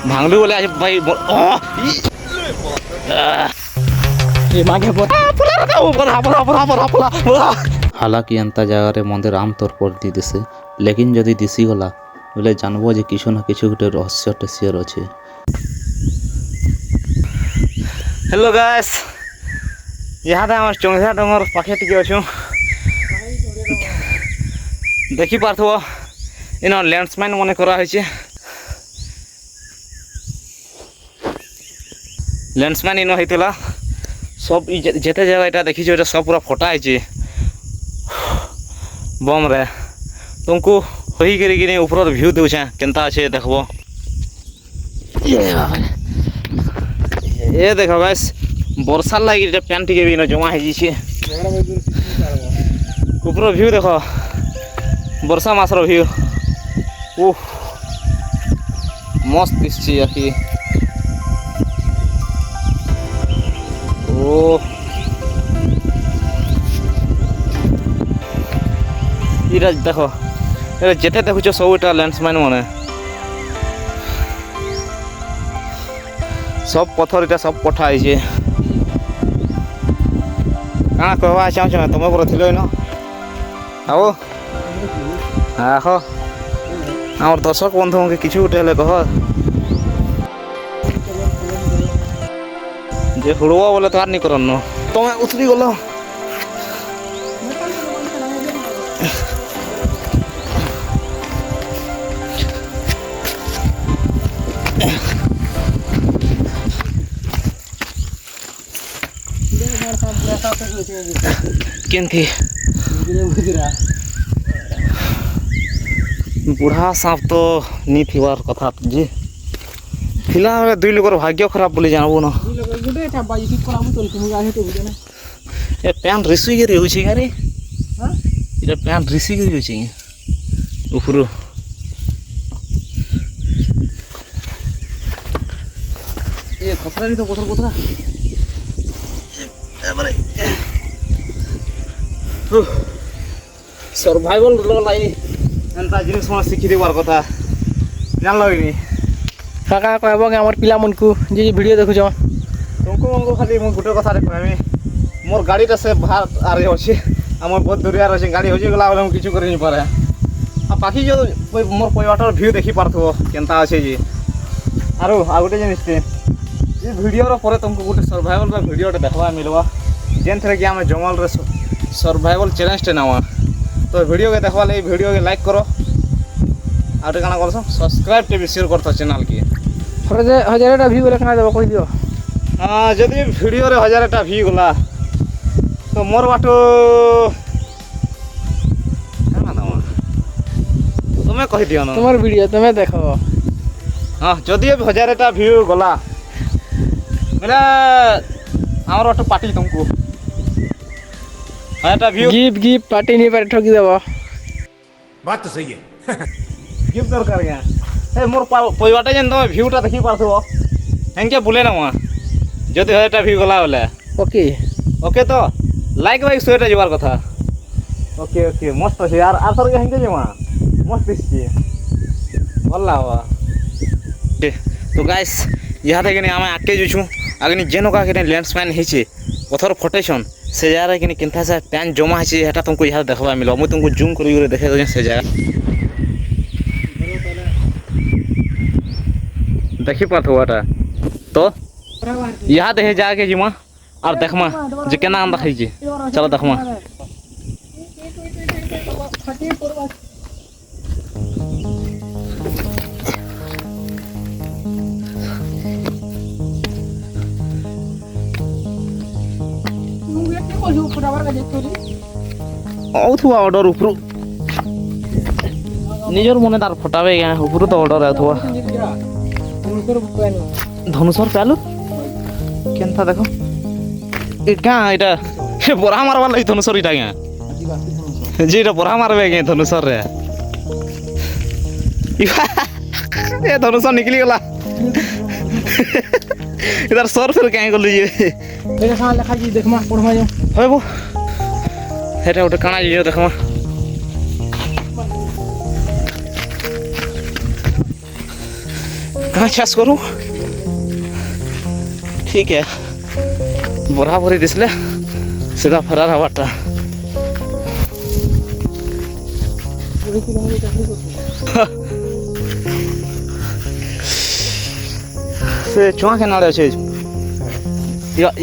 भांगलू बोले आज भाई हालांकि एंता जगह मंदिर आमतौर पर दी दिसे लेकिन जदि दिसी गला बोले जानबो जे किछु ना किछु गोटे रहस्य टेसियर अच्छे। हेलो गाइस यहाँ आम चंगसा डर पाखे टे अच्छु देखी पार्थव इन लैंडस्लाइड मन कराई लैंडस्लाइड इन होता सब जेते जगह यहाँ देखी सब पूरा फटा है बम रे तुमको कही कर ऊपर व्यू दूचे केनता अच्छे देखो ये देखो गाइस बर्षा लगे पैन टे भी जमा हो ऊपर व्यू देखो वर्षा मासर व्यू ओह मस्त दिशे आखि ओ इरा देखो जेते देखुच सब इटा लैंडस्लाइड माने सब पत्थर इटा सब पठा है क्या कहवा चाहो तुम पूरा थी न आओ आह आम दर्शक बंधु के किसी गोटे कह जे हुड़वा बोले तो नहीं कर तुम उतरी गल केनथी बुढ़ा सांप तो नहीं थीवार कथा जी थिला दुई लोग भाग्य खराब बोले जानबो न ए पैन रिसी गिरी होछि गारे हां इरा पैन रिसी गिरी होछि ऊपर ये खतरा नहीं तो पत्थर पत्थर ए सर्वाइवल लाई एंता जिनिस मन शिखि देवार कथा जान लगिनी काका कहबो कि हमर पिला मन को जे वीडियो देखु छ तुमको खाली मो गुटे कथा कहबे मोर गाड़ी से बाहर आ रही अछि हमर बहुत दूरिया रहे गाड़ी हो गला हम किछु कर नहीं पारे आ बाकी जो मोर परिवार व्यू देखि पारथो केनता अछि जी आरो आ गुटे जिनिस ये वीडियो रो परे तुमको गुटे सर्वाइवल रा वीडियो देखबा मिलवा जेन थरे कि हम जंगल रे सर्वाइवल चैलेंज टे नावा तो वीडियो के देखवा ले वीडियो के लाइक करो आउटे काना करसो सब्सक्राइब टे भी शेयर करतो चैनल के फरे 1000 टा व्यू बोले काना देबो कहि दियो हां जदी वीडियो रे 1000 टा व्यू गला तो मोर बाटो काना नावा तुमे कहि दियो न तुम्हार वीडियो तुमे देखो हां जदी 1000 टा व्यू गला मेरा हमर बाटो पार्टी तुमको हाँ व्यू गिफ्ट पार्टी नहीं पर ठोकी देबो बात तो सही है गिफ्ट दरकार गया ए मोर परिवारटा जेन तुम व्यूटा देखि पारथबो हेंके बुले ना वा जदि हयटा व्यू गला बोले ओके ओके तो लाइक वाइक सोटा जबार कथा ओके ओके मस्त है यार आर सर के हेंके जमा मस्त दिसछि भल्ला हुआ तो गाइस यहाँ देखे आम आगे जुछू आगे जेन का लैंडस्लाइड होइछे पत्थर फटेछन से जगह कि केनता से पैन जमा है तुमको यहाँ देखा मिलो मुझे तुमको जूम कर देखे से जगह देखी पाता तो यहाँ देखे जाके जिमा और देखमा जे केना आम देखै छी चलो देखमा आउथुआ ऑर्डर ऊपर निजर मने तार फटावे गया ऊपर तो ऑर्डर आउथुआ धनुषर पालु केनता देखो ए का एटा ए बोरा मारवा लई धनुषर इटा गया जी रे बोरा मारबे गया धनुषर रे ए धनुषर निकली गला इधर सर फिर कहीं गलु ये एटा सा लिखा जी देखमा पढ़मा जो होबो हेटा उठे काना जी देखमा कहाँ चाष करूँ ठीक है बराबरी दिसले सीधा फरार हवाटा से चुआ के नाले अच्छे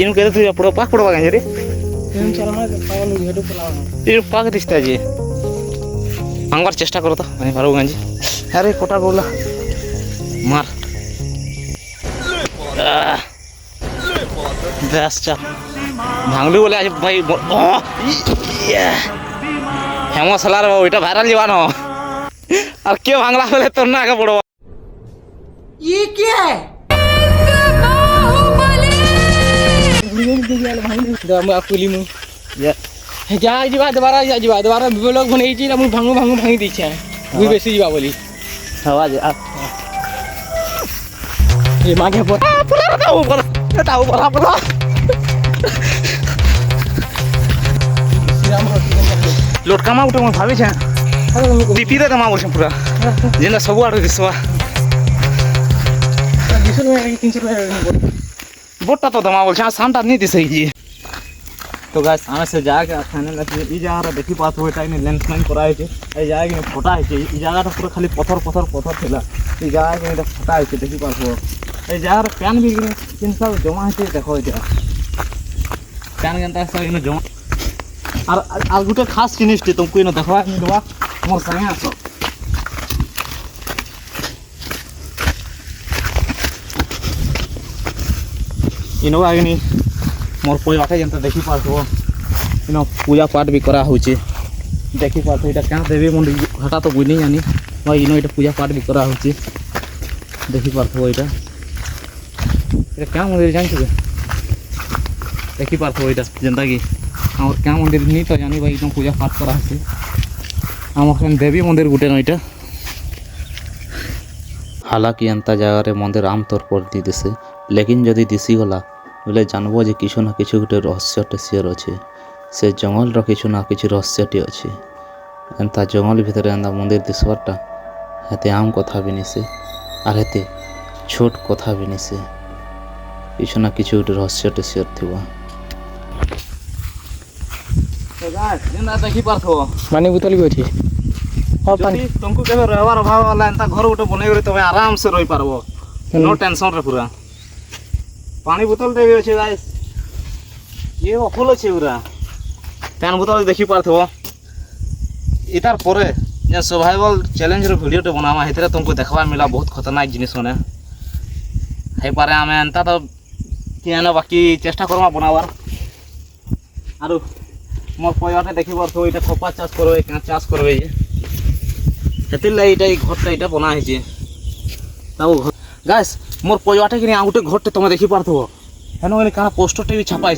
इन करे तू पड़ो पाक पड़वा कहीं रे ये पाक दिखता है जी अंगार चेष्टा करो तो नहीं पारो गंजी अरे कोटा बोला मार बेस्ट भांगलू बोले आज भाई हेमो सलार ओइटा भाइरल जीवान हो और के भांगला बोले तो ना के पड़ो ये क्या है जा जीवा दोबारा लोग बनै छी हम भांगी दै छै बुइ बेसी जीवा बोली आवाज ये मागे पर पूरा ताऊ पर लोटकामा उठे मैं भावी छे टीपी दे दमा बोल पूरा जेना सब आड़ दिसवा 200 रुपया 300 रुपया बोटा तो दमा बोल छे सानटा नहीं दिसई जी तो गाइस आमे से जाके फाइनल ई जगह देखि पात होइटा इन लैंडस्लाइड कराय छे ए जगह में फोटा है ई जगह तो पूरा खाली पत्थर थिला ई जगह में फोटा है देखि पात हो ए जगह पैन भी किन सब जमा है देखो ए पैन गंता सब इन जमा আর গোটে খাস জিনিসটি তুমি কইনো দেখবা নি দেবা মোর সঙ্গে আসো ইনো আগনি মোর পয়টা যেনতা দেখি পারছো ইনো পূজা পাঠ भी करा होचे देखि पारছো এটা কেন দেবী মন্দির ঘাটা তো বুঝনি জানি ভাই ইনো এটা পূজা পাঠ भी करा होचे দেখি পারছো এটা কেন মন্দির জানছো দেখি পারছো এটা যেনতা কি और क्या मंदिर नहीं तो जानी भाई एकदम पूजा पाठ करा है आम देवी मंदिर गुटे नईटा हालांकि एंता जगह मंदिर आमतौर पर दी दिसे लेकिन जदि दिसी गला बोले जानबो जे किछु ना किछु गुटे रहस्यटे सियर अच्छे से जंगल किछु ना किछु रहस्यटे अच्छे एंता जंगल भितर एंता मंदिर दिसवारटा हेते आम कथा भी निसे और हेते छोट कथा भी निसे किछु ना किछु गुटे रहस्यटे सियर थिबा तो गाइस जेना देखि पारथो पानी बोतल भी अछि और पानी तुमको केबे रहवार अभाव वाला एंता घर उठे बनै रे तमे आराम से रहि पारबो नो टेंशन रे पूरा पानी बोतल देबे अछि गाइस ये अफुल अछि पूरा पानी बोतल देखि पारथो इतार परे जे सर्वाइवल चैलेंज रे वीडियो ते बनावा हेतरे तुमको देखबा मिला बहुत खतरनाक जिनिस होने हे पारे आमे एंता तो केना बाकी चेष्टा करमा बनावार आरो मोर पयाटे देखि पारथो इटा खपा चाष करबे क्या चाष करबे हेतिर लाई इटा घरटा इटा बना है जे ताऊ गाइस मोर पयाटे कि आउटे घरटे तमे देखि पारथो हेनो वाले काना पोस्टर भी छापा है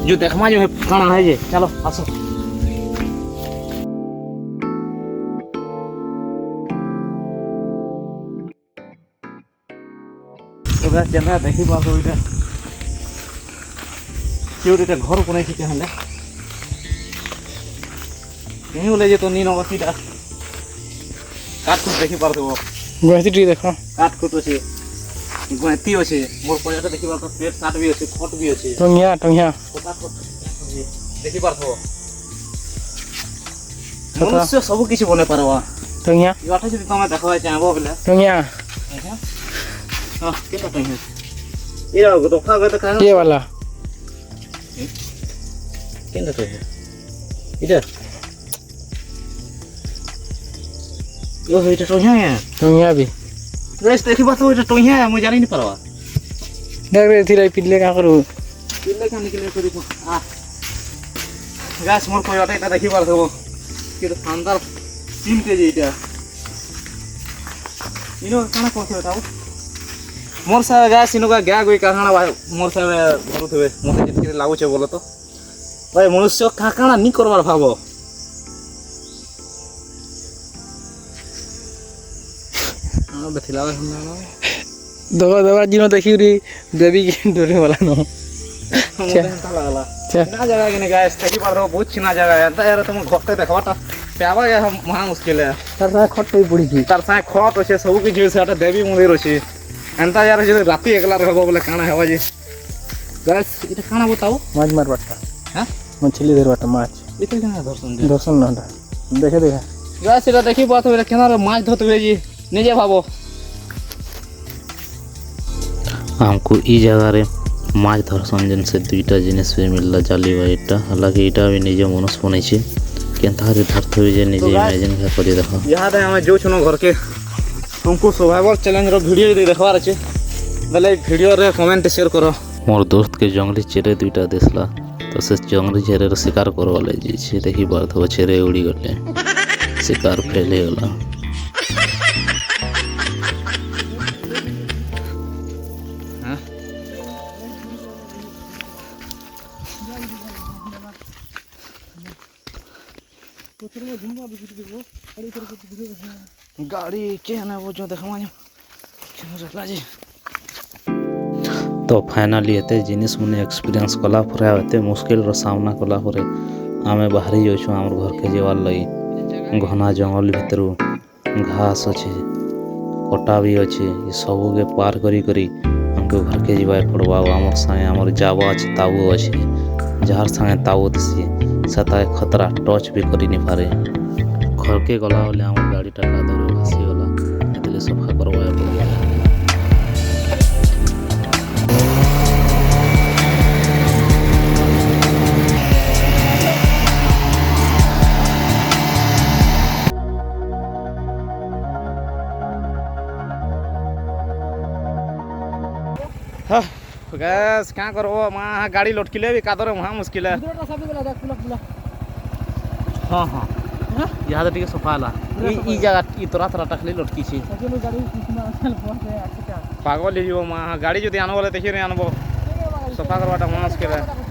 जो देखमा जो काना है जे चलो आसो तो गाइस जेना देखि पारथो इटा क्यों इटा घर कोने के हले नहीं बोले जे तो नी नगसीटा काट कुट देखि पारथो गहती टी देखो काट कुट अछि गहती अछि मोर पयाटा देखि पारथो पेट साट भी अछि खट भी अछि टंगिया कोटा खट देखि पारथो मनुष्य सब किछि बने पारवा टंगिया याटा जदि तमे देखबा चाहबो बोले टंगिया हां केटा टंगिया इरा दोखा गत का ये वाला केटा टंगिया इधर यो इटा टंगिया भी गाइस देखि पारथो इटा टंगिया मु जानि नि पारवा देख रे थिरै पिडले का करू पिडले का निकले करी आ गाइस मोर पयाटा इटा देखि पारथो कि तो शानदार सीन के जेटा इनो काना कोथे बताओ मोर सा गाइस इनो का गा गई काना मोर सा धरुथबे मोते जितके लागु छे बोलो तो भाई मनुष्य का काना नि करबार भाबो बथिला दवा जिनो देखि रे देवी के डरे वाला न लगला ना जगह के गाइस देखि पारो बहुत चिना जगह है त यार तुम घरते देखबाटा पेवा या महा मुश्किल है तार सा खट पे पड़ी छी तार सा खट होछे सब की जे सेटा देवी मंदिर होछे ଏନ୍ତା ଜାଗାରେ ଯଦି ରାତି ଏକଲା ରହିବ ବୋଲେ କାଣା ହେବ ଯେ ଗାଇସ୍ ଏଇଟା କାଣା ବତାଉ মাছ মারবারটা হ্যাঁ মছলি ধরবারটা মাছ ଏଇଟା କାଣା ଧରସନ୍ দর্শন নাটা দেখে দেখে ଗାଇସ୍ এটা দেখি পারতো এটা কেনারে মাছ ধরতে যে নিজে ভাবো हमको ई जगह रे माछ धरसन जेन से दुईटा जिनिस भी मिलला जाली वाइटा हालांकि इटा भी निजे मनुष्य बनै छै केनता रे धरते हुए जे निजे इमेजिन कर करी देखो यहाँ हमें जो छुनो घर के हमको सर्वाइवल चैलेंज रो वीडियो यदि देखवार अच्छे बेले वीडियो रे कमेंट शेयर करो मोर दोस्त के जंगली चेरे दुईटा देसला तो से जंगली चेरे रो शिकार करवाले जे छै देखि बात हो चेरे उड़ी गले शिकार फैले गला गाड़ी के ना वो जो देखवा जी तो फाइनाली एते जिनिस मने एक्सपीरियंस कला परे एते मुश्किल रो सामना कला परे आमे बाहरी जाउछु हमर घर के जेवार लई घना जंगल भितरु घास अछि कटा भी अछि ई सब के पार करी करी हमके घर के जीवाय पड़बा हमर संगे हमर जावा अछि ताऊ अछि जार संगे ताऊ दिसी सता खतरा टच भी करी नि पारे घर के गला होले हमर गाड़ी टाका दरो भासी गला एतले सफा करबा पड़बा गैस क्या करो माँ गाड़ी लटकिले भी कादर वहाँ मुश्किल है हाँ हाँ यहाँ तो ठीक सफा ला ई जगह ई तोरा तोरा टकली लटकी छी पागल हो माँ गाड़ी जो आनबो देखिए नहीं आनबो सफा करवाटा मुश्किल है